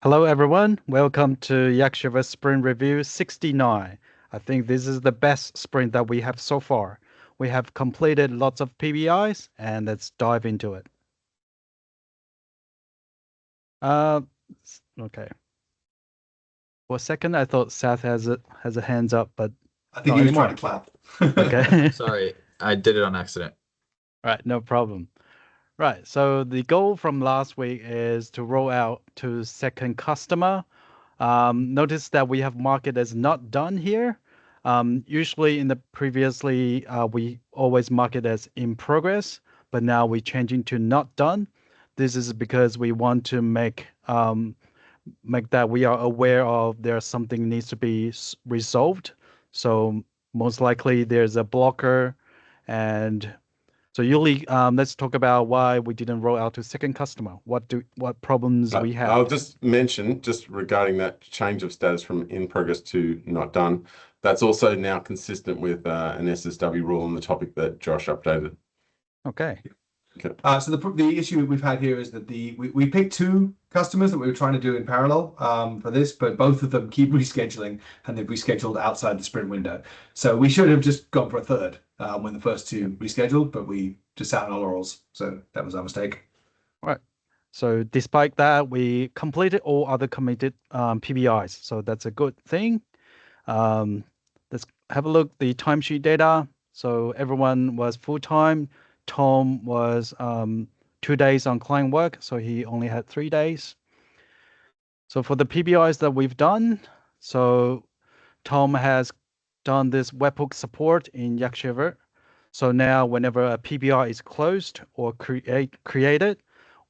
Hello, everyone. Welcome to YakShaver Sprint Review 69. I think this is the best sprint that we have so far. We have completed lots of PBIs, and let's dive into it. Uh, okay. For a second, I thought Seth has a hands up, but I think not he was trying to anymore. clap. Okay. Sorry, I did it on accident. Right, no problem. Right, so the goal from last week is to roll out to second customer. Notice that we have marked it as not done here. Usually in the previously, we always mark it as in progress, but now we're changing to not done. This is because we want to make that we are aware of there's something needs to be resolved. So most likely there's a blocker, and so usually let's talk about why we didn't roll out to second customer. What problems we I'll have. just mention, just regarding that change of status from in progress to not done, that's also now consistent with an SSW rule on the topic that Josh updated. Okay. Okay. So the issue we've had here is that we picked two customers that we were trying to do in parallel for this, but both of them keep rescheduling and they've rescheduled outside the sprint window. So we should have just gone for a third when the first two rescheduled, but we just sat on our laurels. So that was our mistake. Right. So despite that, we completed all other committed PBIs. So that's a good thing. Um, let's have a look the timesheet data. So everyone was full time. Tom was 2 days on client work, so he only had 3 days. So for the PBIs that we've done, so Tom has done this webhook support in YakShaver. So now whenever a PBI is closed or created,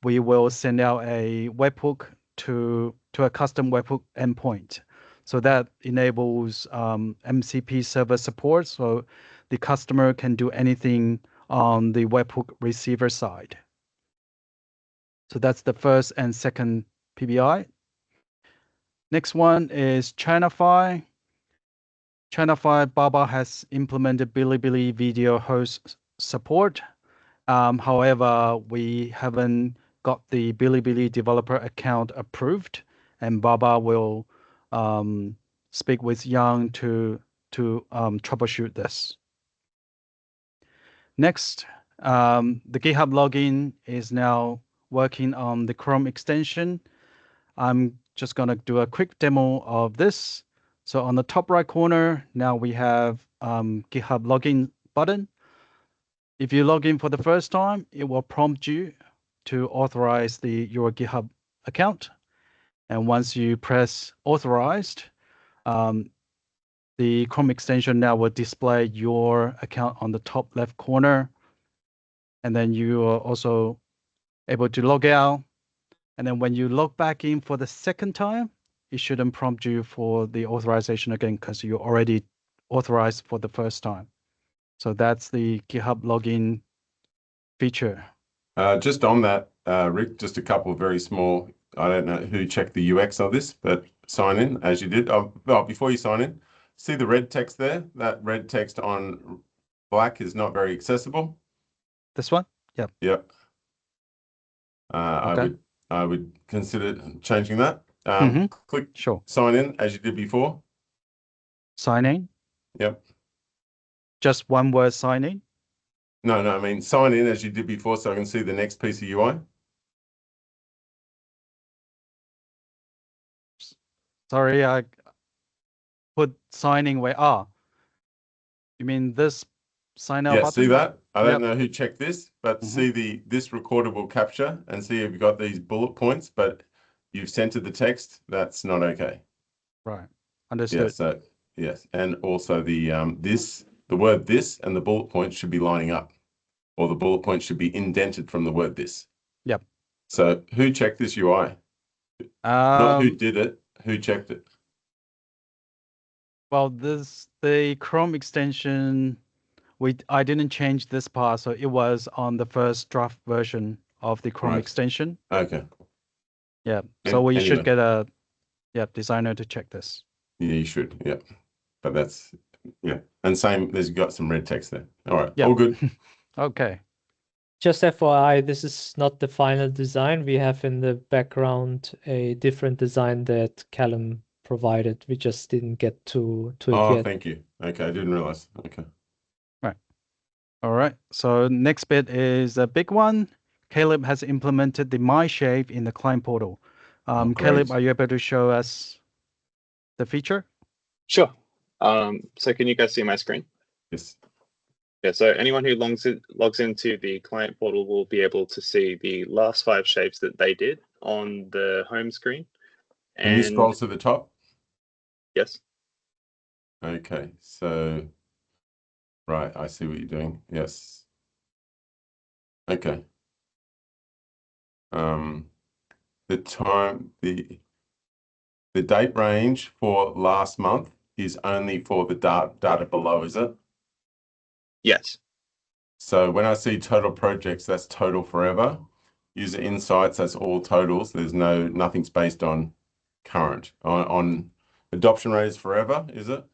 we will send out a webhook to a custom webhook endpoint. So that enables MCP server support. So the customer can do anything on the webhook receiver side. So that's the first and second PBI. Next one is ChinaFi. ChinaFi Baba has implemented Bilibili video host support. However, we haven't got the Bilibili developer account approved, and Baba will speak with Yang to troubleshoot this. Next, the GitHub login is now working on the Chrome extension. I'm just going to do a quick demo of this. So on the top right corner, now we have GitHub login button. If you log in for the first time, it will prompt you to authorize your GitHub account. And once you press authorized, the Chrome extension now will display your account on the top left corner. And then you are also able to log out. And then when you log back in for the second time, it shouldn't prompt you for the authorization again because you already authorized for the first time. So that's the GitHub login feature. Just on that, Rick, just a couple of very small, I don't know who checked the UX of this, but sign in as you did. Before you sign in, see the red text there? That red text on black is not very accessible. This one? Yep. Yep. Okay. I would consider changing that. Click Sure. sign in as you did before. Sign in. Yep. Just one word sign in. No, I mean sign in as you did before so I can see the next piece of UI. Sorry, I put signing where you mean this sign out Yeah, button? see that? I don't Yep. know who checked this, but see this recordable capture and see if you've got these bullet points, but you've centered the text. That's not okay. Right. Yeah, Understood. so yes, and also the word this and the bullet points should be lining up, or the bullet points should be indented from the word this. Yep. So who checked this UI? Not who did it, who checked it. Well, the Chrome extension, I didn't change this part, so it was on the first draft version of the Chrome Right. extension. Okay. Yeah. So we should Anyway. get a designer to check this. Yeah, you should. Yeah. But that's and same, there's got some red text there. All right. Yep. All good. Okay. Just FYI, this is not the final design. We have in the background a different design that Callum provided. We just didn't get to it Oh, yet. thank you. Okay, I didn't realize. Okay. All right. So next bit is a big one. Caleb has implemented the MyShave in the client portal. Oh, Caleb, great. are you able to show us the feature? Sure. So can you guys see my screen? Yes. Yeah, so anyone who logs into the client portal will be able to see the last 5 shapes that they did on the home screen. Can you scroll And to the top? yes, Okay, so right, I see what you're doing. Yes. Okay. The time, the date range for last month is only for the data below, is it? yes, So when I see total projects, that's total forever. User insights, that's all totals. There's nothing's based on current. On adoption rate is forever, is it?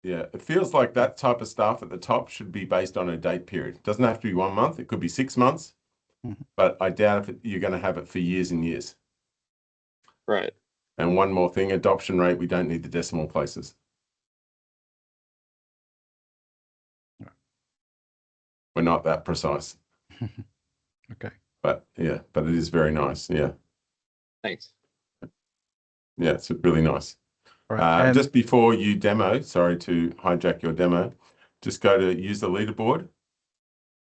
Yeah, it feels like that type of stuff at the top should be based on a date period. It doesn't have to be 1 month. It could be 6 months, but I doubt if you're going to have it for years and years. right. And one more thing, adoption rate, we don't need the decimal places. We're not that precise. Okay. But yeah, but it is very nice. Yeah. Thanks. Yeah, it's really nice. All right. And Just before you demo, sorry to hijack your demo, just go to use the leaderboard,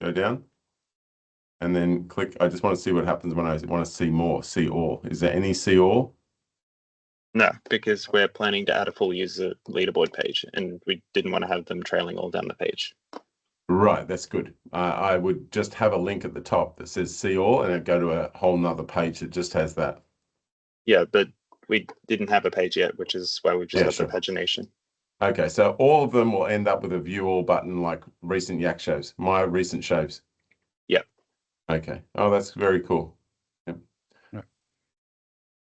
go down, and then click. I just want to see what happens when I want to see more, see all. Is there any see all? No, because we're planning to add a full user leaderboard page and we didn't want to have them trailing all down the page. Right, that's good. I would just have a link at the top that says see all, and it'd go to a whole nother page that just has that. Yeah, but we didn't have a page yet, which is why we've just Yeah, got sure. the pagination. Okay, so all of them will end up with a view all button like recent Yak shows, my recent shows. Yeah. Okay. Oh, that's very cool. Yep.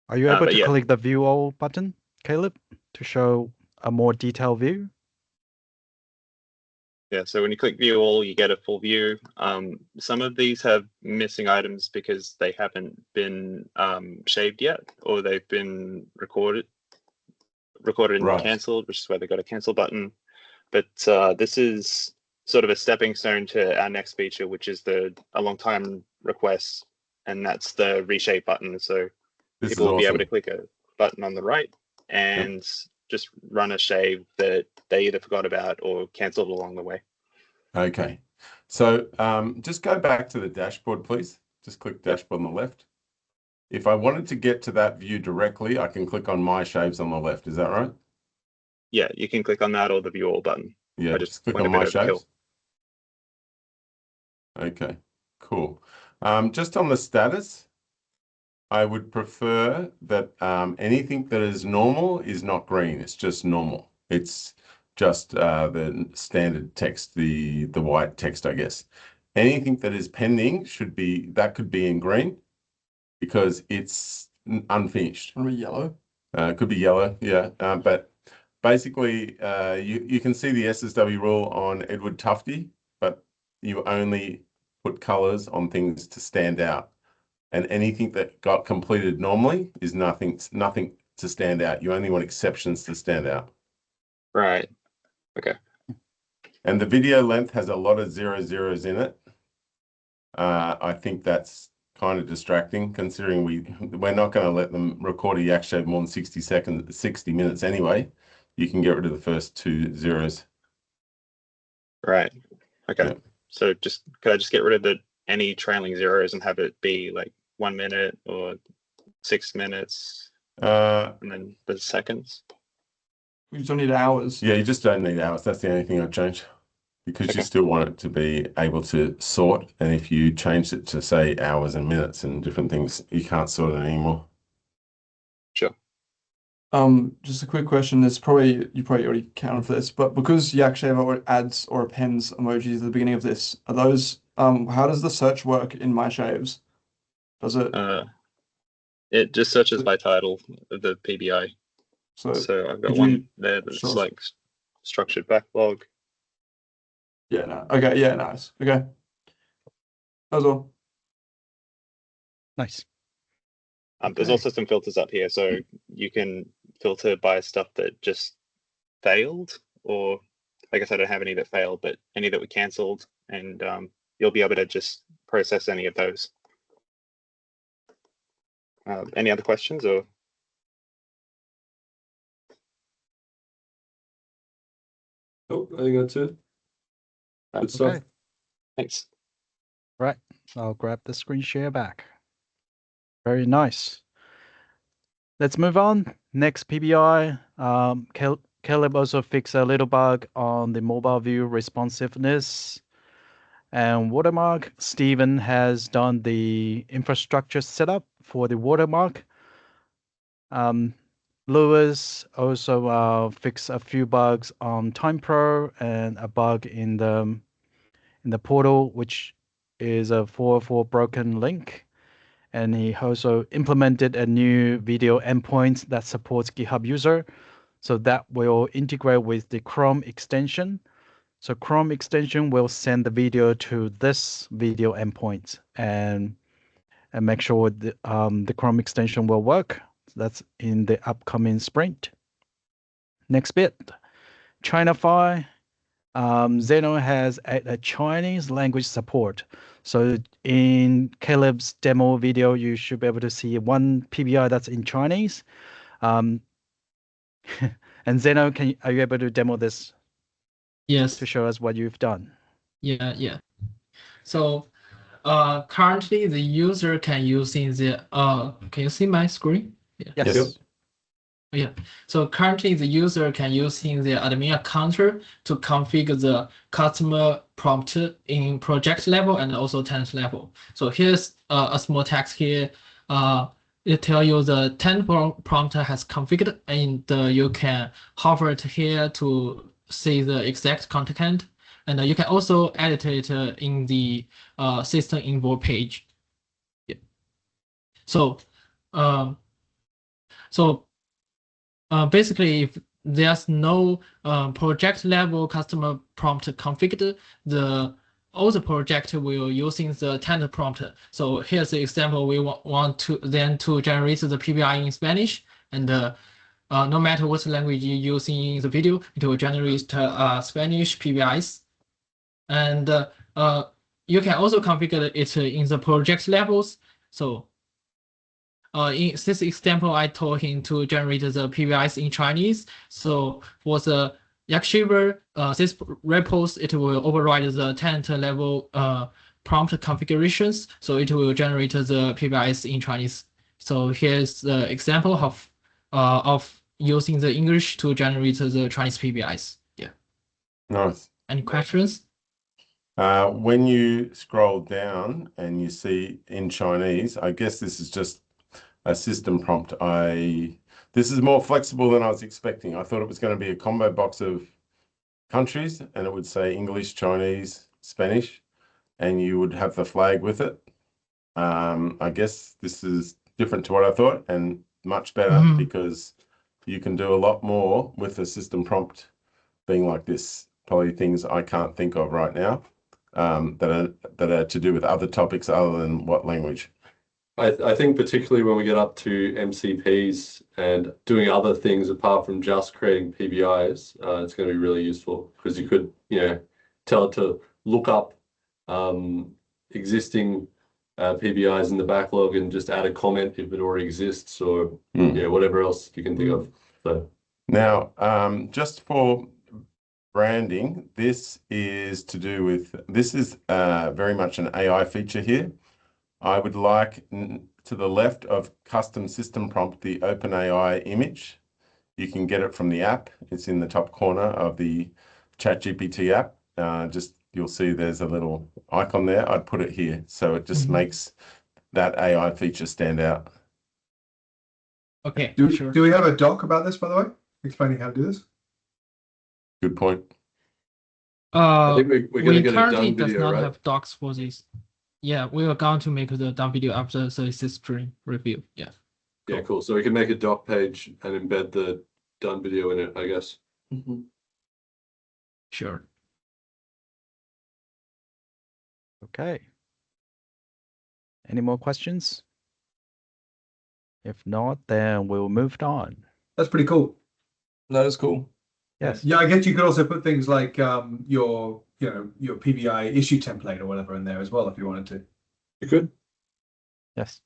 are you able but to yeah. click the View All button, Caleb, to show a more detailed view? Yeah, so when you click view all, you get a full view. Some of these have missing items because they haven't been shaved yet, or they've been recorded and Right. cancelled, which is why they got a cancel button. But this is sort of a stepping stone to our next feature, which is a long time request, and that's the reshape button. So This people is will be able awesome. to click a button on the right and just run a shave that they either forgot about or cancelled along the way. Okay. So just go back to the dashboard, please. Just click dashboard on the left. If I wanted to get to that view directly, I can click on my shaves on the left. Is that right? Yeah, you can click on that or the view all button. Yeah, I just click went on a my bit overkill. shaves. Okay, cool. Just on the status, I would prefer that anything that is normal is not green. It's just normal. It's just the standard text, the white text, I guess. Anything that is pending could be in green because it's unfinished. Or yellow. It could be yellow, yeah. But basically, you can see the SSW rule on Edward Tufte, but you only put colors on things to stand out. And anything that got completed normally is nothing to stand out. You only want exceptions to stand out. Right. Okay. And the video length has a lot of 00s in it. I think that's kind of distracting considering we're not going to let them record a yak shave more than 60 minutes anyway. You can get rid of the first 2 zeros. Right. Okay. Yeah. So could I just get rid of any trailing zeros and have it be like 1 minute or 6 minutes and then the seconds? We just don't need hours. Yeah, you just don't need hours. That's the only thing I'd change because you Okay. still want it to be able to sort. And if you change it to say hours and minutes and different things, you can't sort it anymore. Sure. Just a quick question. You probably already counted for this, but because YakShaver adds or appends emojis at the beginning of this, are those how does the search work in my shaves? Does it It just searches by title of the PBI. So I've got could one you there that's sure. like structured backlog. Yeah, no. Okay, yeah, nice. Okay. That was all. Nice. There's Okay. also some filters up here, so you can filter by stuff that just failed, or I guess I don't have any that failed, but any that were cancelled, and you'll be able to just process any of those. Any other questions or? Oh, I think that's it. Good stuff. Okay. Thanks. Right. I'll grab the screen share back. Very nice. Let's move on. Next PBI. Caleb also fixed a little bug on the mobile view responsiveness and watermark. Steven has done the infrastructure setup for the watermark. Lewis also fixed a few bugs on TimePro and a bug in the portal, which is a 404 broken link. And he also implemented a new video endpoint that supports GitHub user. So that will integrate with the Chrome extension. So Chrome extension will send the video to this video endpoint and make sure the Chrome extension will work. That's in the upcoming sprint. Next bit, Chinafy. Zeno has a Chinese language support. So in Caleb's demo video, you should be able to see one PBI that's in Chinese. And Zeno, are you able to demo this Yes. to show us what you've done? Yeah. So currently the user can using the can you see my screen? Yeah. Yes. Yep. Yeah. So currently the user can using the admin account to configure the customer prompt in project level and also tenant level. So here's a small text here. It tell you the tenant prompt has configured, and you can hover it here to see the exact content. And you can also edit it in the system info page. Yeah. So, basically, if there's no project level customer prompt configured, all the project will using the tenant prompt. So here's the example. We want to generate the PBI in Spanish, and no matter what language you use in the video, it will generate Spanish PBIs. And you can also configure it in the project levels. So in this example, I told him to generate the PBIs in Chinese. So for the YakShaver, this repos, it will override the tenant level prompt configurations. So it will generate the PBIs in Chinese. So here's the example of using the English to generate the Chinese PBIs. Yeah. Nice. Any questions? When you scroll down and you see in Chinese, I guess this is just a system prompt. This is more flexible than I was expecting. I thought it was going to be a combo box of countries and it would say English, Chinese, Spanish, and you would have the flag with it. I guess this is different to what I thought and much better because you can do a lot more with a system prompt being like this. Probably things I can't think of right now that are to do with other topics other than what language. I think particularly when we get up to MCPs and doing other things apart from just creating PBIs, it's going to be really useful because you could, tell it to look up existing PBIs in the backlog and just add a comment if it already exists, or whatever else you can think of. So now, just for branding, this is very much an AI feature here. I would like to the left of custom system prompt the OpenAI image. You can get it from the app. It's in the top corner of the ChatGPT app. You'll see there's a little icon there. I'd put it here. So it just makes that AI feature stand out. Okay, Do we have a doc about this, by the way? Explaining how to do this? Good point. I think we're going to get a currently done video, does not right? have docs for this. Yeah, we are going to make the done video after the sprint review. Yeah. Yeah, cool. So we can make a doc page and embed the done video in it, I guess. Sure. Okay. Any more questions? If not, then we'll move on. That's pretty cool. That is cool. Yes. Yeah, I guess you could also put things like your your PBI issue template or whatever in there as well if you wanted to. You could. Yes.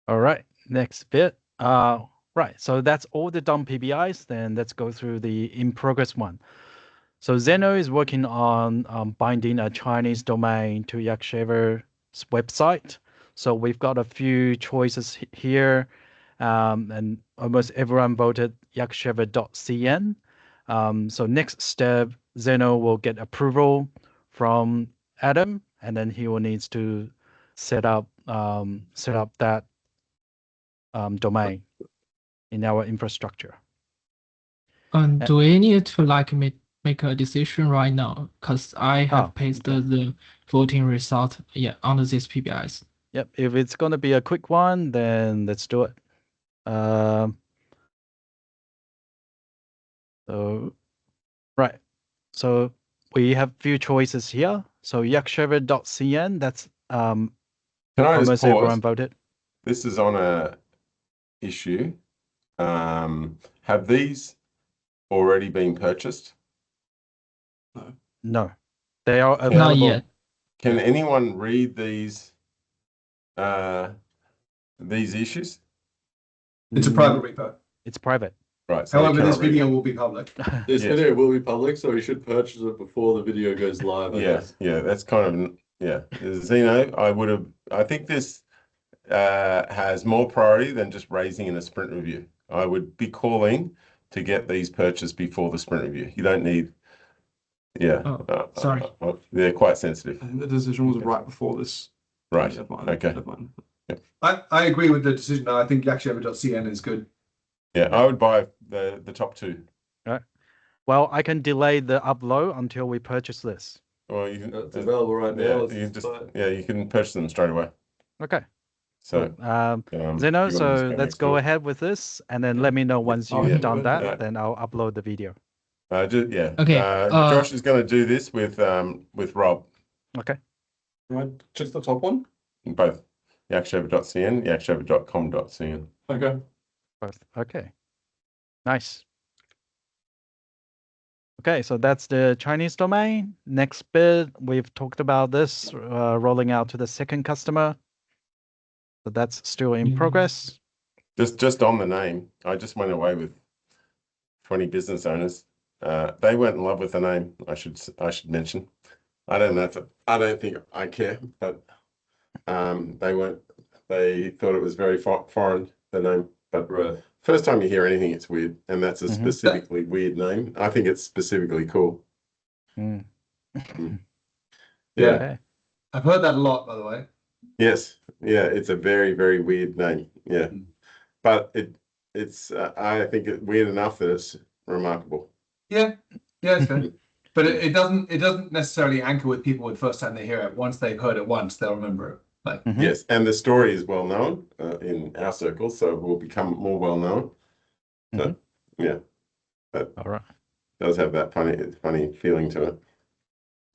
All right. Next bit. Right. So that's all the done PBIs. Then let's go through the in progress one. So Zeno is working on binding a Chinese domain to YakShaver's website. So we've got a few choices here, and almost everyone voted yakshaver.cn. So next step, Zeno will get approval from Adam, and then he will needs to set up that domain in our infrastructure. Do we need to like make a decision right now? Because I have Oh, pasted the voting result, under these PBIs. Yep, if it's going to be a quick one, then let's do it. So, right. So we have few choices here. So yakshaver.cn, that's Can I just almost pause? everyone voted. This is on a issue. Have these already been purchased? No, they are Not available. yet. Can anyone read these issues? It's a private repo. It's private. Right. So they However, this cannot read video it. will be public. This Yes. video will be public, so you should purchase it before the video goes live. I guess. Yeah, that's kind of, yeah. Zeno, I think this has more priority than just raising in a sprint review. I would be calling to get these purchased before the sprint review. You don't need, Sorry. They're quite sensitive. I think the decision was right before this Right. deadline. Okay. I agree with the decision. I think yakshaver.cn is good. Yeah, I would buy the top two. Well, I can delay the upload until we purchase this. Well, you can, It's available right yeah, now. you It's can just, fine. yeah, you can purchase them straight away. Okay. So, Zeno, you so want to just let's next go door? ahead with this, and then let me know once Oh, you've yeah, done good. that, Yeah. then I'll upload the video. Okay, Josh is going to do this with Rob, Okay. Right, just the top one. both yakshaver.cn, yakshaver.com.cn. Okay. Both. Okay. Nice. Okay, so that's the Chinese domain. Next bit, we've talked about this rolling out to the second customer. So that's still in progress. Just on the name, I just went away with 20 business owners. They went in love with the name. I should mention. I don't know I don't think I care, but they thought it was very foreign, the name. But first time you hear anything, it's weird, and that's a specifically weird name. I think it's specifically cool. Mm. Yeah. Okay. I've heard that a lot, by the way. Yes, yeah, it's a very, very weird name. Yeah, but it's I think it's weird enough that it's remarkable. Yeah, it's fair. But it doesn't necessarily anchor with people the first time they hear it. Once they've heard it once, they'll remember it. Like Yes, and the story is well known in our circles, so it will become more well known. So, yeah, that All right. does have that funny feeling to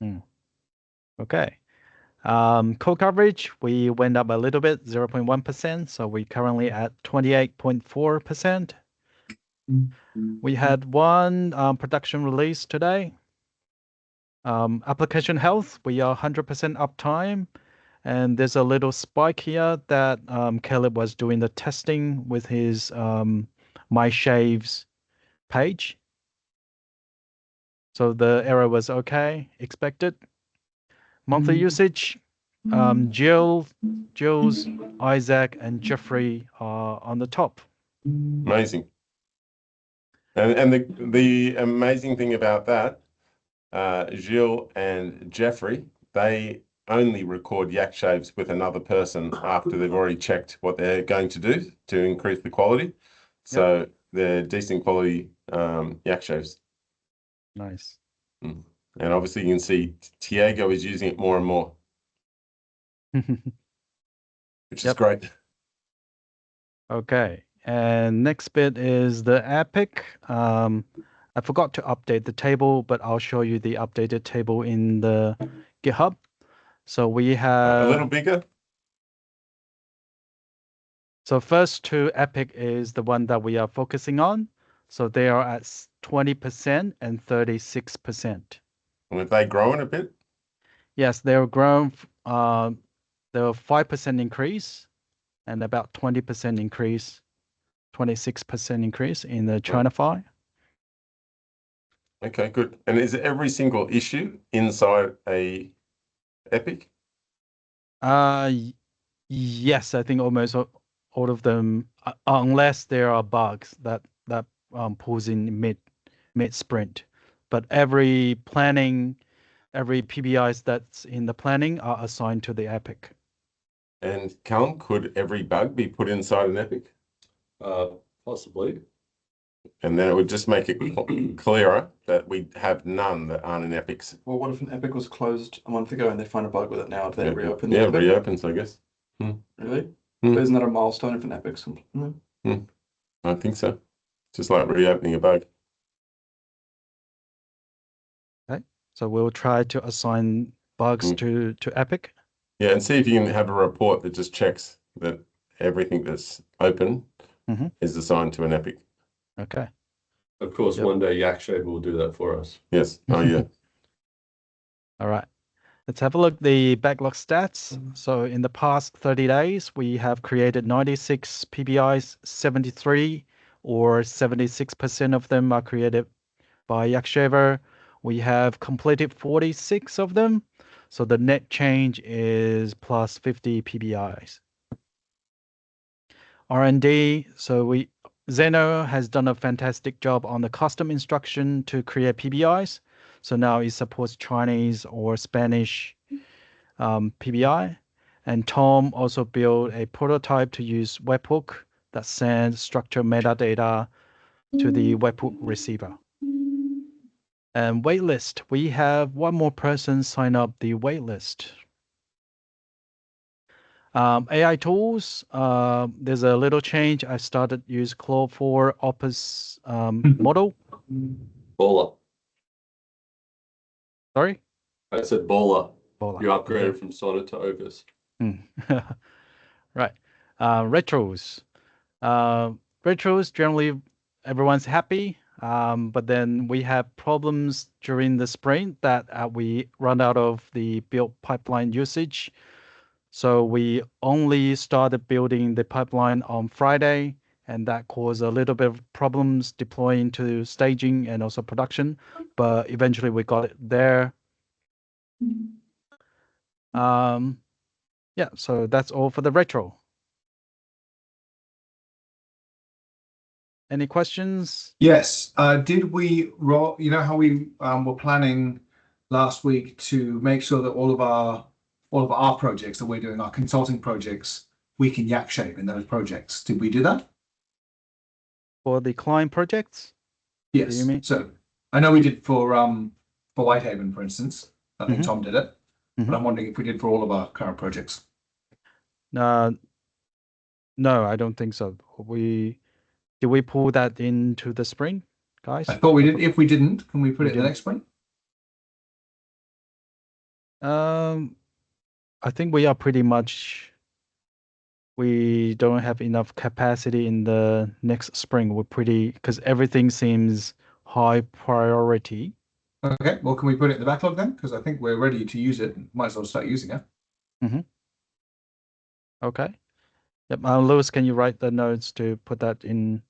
it. Okay. Code coverage, we went up a little bit, 0.1%. So we're currently at 28.4%. We had one production release today. Application health, we are 100% uptime. And there's a little spike here that Caleb was doing the testing with his My Shaves page. So the error was okay, expected. Monthly usage, Jules, Isaac, and Jeffrey are on the top. Amazing. And the amazing thing about that, Gilles and Jeffrey, they only record yak shaves with another person after they've already checked what they're going to do to increase the quality. So they're decent quality yak shaves. Nice. And obviously you can see Tiago is using it more and more, which is great. Okay, and next bit is the Epic. I forgot to update the table, but I'll show you the updated table in the GitHub. So we A have little bigger. So first to Epic is the one that we are focusing on. So they are at 20% and 36%. And if they growing a bit, Yes, they're grown. There were 5% increase and about 20% increase, 26% increase in the China file. okay, good. And is every single issue inside a Epic? Yes, I think almost all of them, unless there are bugs that pulls in mid sprint. But every PBIs that's in the planning are assigned to the Epic. And Callum, could every bug be put inside an Epic? Possibly. And then it would just make it clearer that we have none that aren't in Epics. Well, what if an Epic was closed a month ago and they find a bug with it now? Do they reopen the Yeah, Epic? reopens, I guess. Really? Hmm. But isn't that a milestone if an Epic's I think so. Just like reopening a bug. Okay, so we'll try to assign bugs to Epic. Yeah, and see if you can have a report that just checks that everything that's open is assigned to an Epic. Okay. Of course, one day YakShaver will do that for us. Yes. Oh, yeah. All right. Let's have a look at the backlog stats. So in the past 30 days, we have created 96 PBIs, 73 or 76% of them are created by YakShaver. We have completed 46 of them. So the net change is plus 50 PBIs. R&D, so Zeno has done a fantastic job on the custom instruction to create PBIs. So now it supports Chinese or Spanish PBI. And Tom also built a prototype to use webhook that sends structured metadata to the webhook receiver. And waitlist, we have one more person sign up the waitlist. AI tools, there's a little change. I started use Claude 4 Opus model. Baller. Sorry? I said baller. Baller. You upgraded from Sonnet to Opus. Right. Retros. Retros, generally everyone's happy. But then we have problems during the sprint that we run out of the build pipeline usage. So we only started building the pipeline on Friday, and that caused a little bit of problems deploying to staging and also production, but eventually we got it there. Yeah, so that's all for the retro. Any questions? Yes. Did we roll? You know how we were planning last week to make sure that all of our projects that we're doing, our consulting projects, we can YakShaver in those projects. Did we do that? For the client projects? Yes. You mean? So I know we did for Whitehaven, for instance. I think Tom did it. But I'm wondering if we did for all of our current projects. No, I don't think so. Did we pull that into the sprint, guys? I thought we did. If we didn't, can we put it in the next sprint? I think we are pretty much. We don't have enough capacity in the next spring. We're pretty because everything seems high priority. Okay. Well, can we put it in the backlog then? Because I think we're ready to use it. Might as well start using it. Okay. Yep. Lewis, can you write the notes to put that in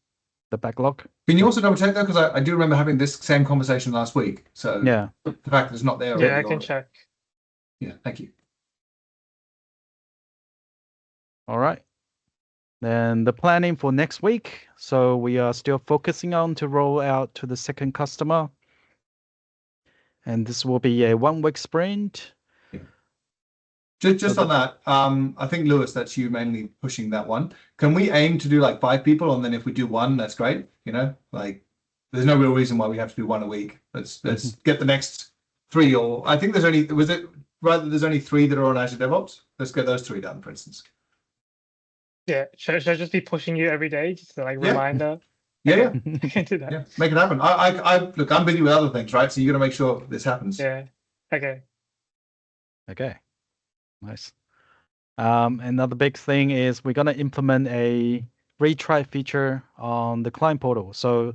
the backlog? Can you also double check though? Because I do remember having this same conversation last week. So yeah, the fact that it's not there. Yeah, I can check. Yeah. Thank you. All right. Then the planning for next week. So we are still focusing on to roll out to the second customer. And this will be a 1 week sprint. Just on that, I think Lewis, that's you mainly pushing that one. Can we aim to do like 5 people, and then if we do one, that's great. You know, like there's no real reason why we have to do one a week. Let's get the next 3, or I think there's only there's only 3 that are on Azure DevOps. Let's get those 3 done, for instance. Yeah, should I just be pushing you every day just to like reminder? Yeah, I can do that. yeah, make it happen. I look, I'm busy with other things, right? So you got to make sure this happens. Yeah. Okay. Okay. Nice. Another big thing is we're gonna implement a retry feature on the client portal. So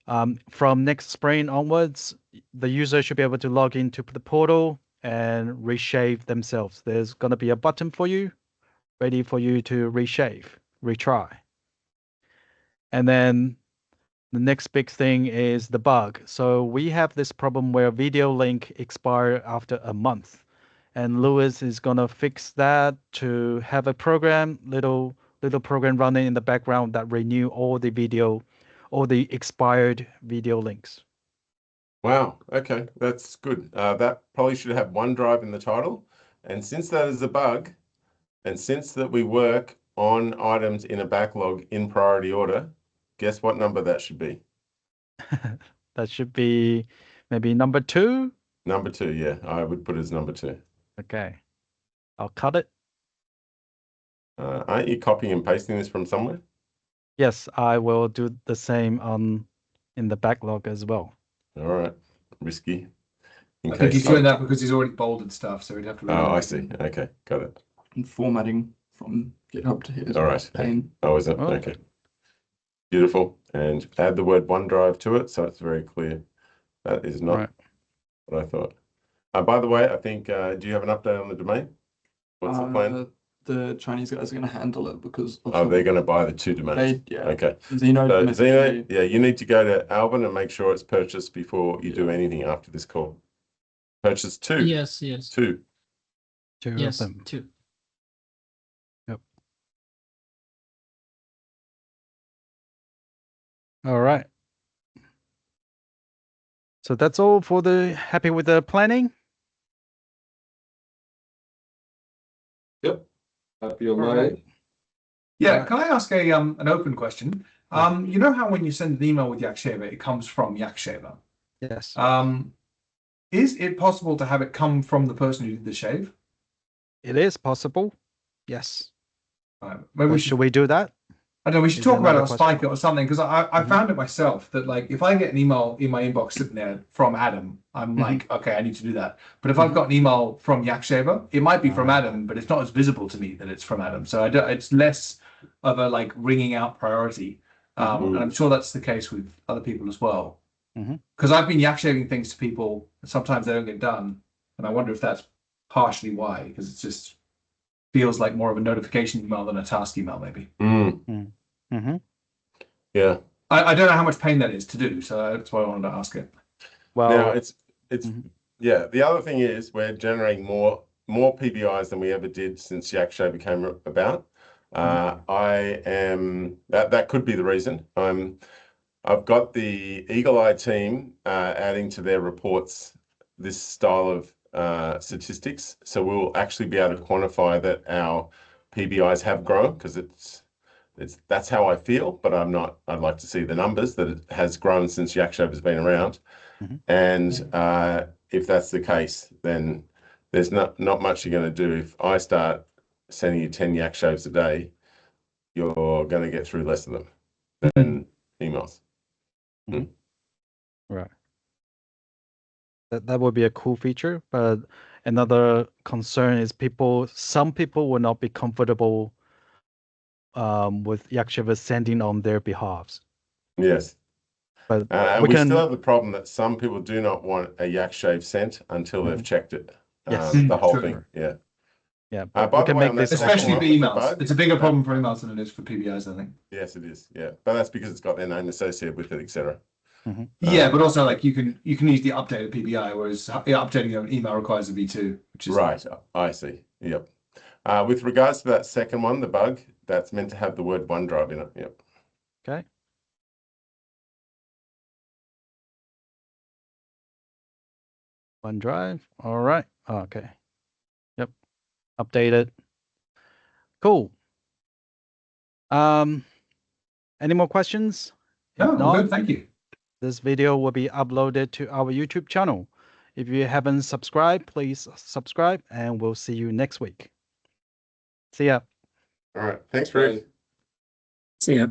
from next spring onwards, the user should be able to log into the portal and reshave themselves. There's gonna be a button for you, ready for you to reshave, retry. And then the next big thing is the bug. So we have this problem where video link expire after a month. And Lewis is gonna fix that to have a program, little program running in the background that renew all the expired video links. Wow. Okay, that's good. That probably should have OneDrive in the title. And since that is a bug, and since that we work on items in a backlog in priority order, guess what number that should be? That should be maybe number 2. Number 2, yeah. I would put it as number 2. Okay. I'll cut it. Aren't you copying and pasting this from somewhere? Yes, I will do the same in the backlog as well. All right. Risky. I think he's doing that because he's already bolded stuff, so he'd have to. Oh, I see. Okay, got it. And formatting from GitHub to here. All right. Pain. Oh, is it? Oh. Okay. Beautiful. And add the word OneDrive to it, so it's very clear. That is not Right. what I thought. By the way, I think, do you have an update on the domain? What's the plan? The Chinese guys are going to handle it because of Oh, they're going to buy the 2 domains. yeah. Okay. Zeno, So, messaged Zeno, me. yeah, you need to go to Alvin and make sure it's purchased before you do anything after this call. Purchase 2. Yes, 2. Two yes, of them. 2. All right. So that's all for the happy with the planning. Yep. Happy on All my right. end. Yeah, can I ask a an open question? You know how when you send an email with YakShaver, it comes from YakShaver. Yes. Is it possible to have it come from the person who did the shave? It is possible. Yes. Maybe we Should we do that? I don't know. We should Is talk about it another on question? Spike or something because I found it myself that like if I get an email in my inbox sitting there from Adam, I'm like, okay, I need to do that. But if I've got an email from YakShaver, it might be from Adam, but it's not as visible to me that it's from Adam. So I don't. It's less of a like ringing out priority, and I'm sure that's the case with other people as well. Because I've been YakShaving things to people, and sometimes they don't get done, and I wonder if that's partially why. Because it just feels like more of a notification email than a task email, maybe. Yeah. I don't know how much pain that is to do, so that's why I wanted to ask it. Well, Now it's yeah. The other thing is we're generating more PBIs than we ever did since YakShaver came about. I am that could be the reason. I've got the Eagle Eye team adding to their reports this style of statistics, so we'll actually be able to quantify that our PBIs have grown because that's how I feel, but I'm not. I'd like to see the numbers that it has grown since YakShaver's been around, and if that's the case, then there's not much you're going to do. If I start sending you 10 YakShaves a day, you're going to get through less of them than emails. Right. That would be a cool feature, but another concern is some people will not be comfortable with YakShaver sending on their behalves. Yes. But And we still have the problem that some people do not want a YakShave sent until they've checked it. Yes. The whole True. thing. Yeah. Yeah, By but we the can way, make on that this second Especially one, for the emails. bug, It's a bigger problem for emails than it is for PBIs, I think. Yes, it is. Yeah, but that's because it's got their name associated with it, etc. Yeah, but also like you can use the updated PBI, whereas updating an email requires a V2, which is Right. I see. Yep. With regards to that second one, the bug, that's meant to have the word OneDrive in it. Yep. Okay. OneDrive. All right. Okay. Yep. Updated. Cool. Any more questions? No, If all not, good. Thank you. this video will be uploaded to our YouTube channel. If you haven't subscribed, please subscribe, and we'll see you next week. See ya. All right. Thanks, Rick. See ya.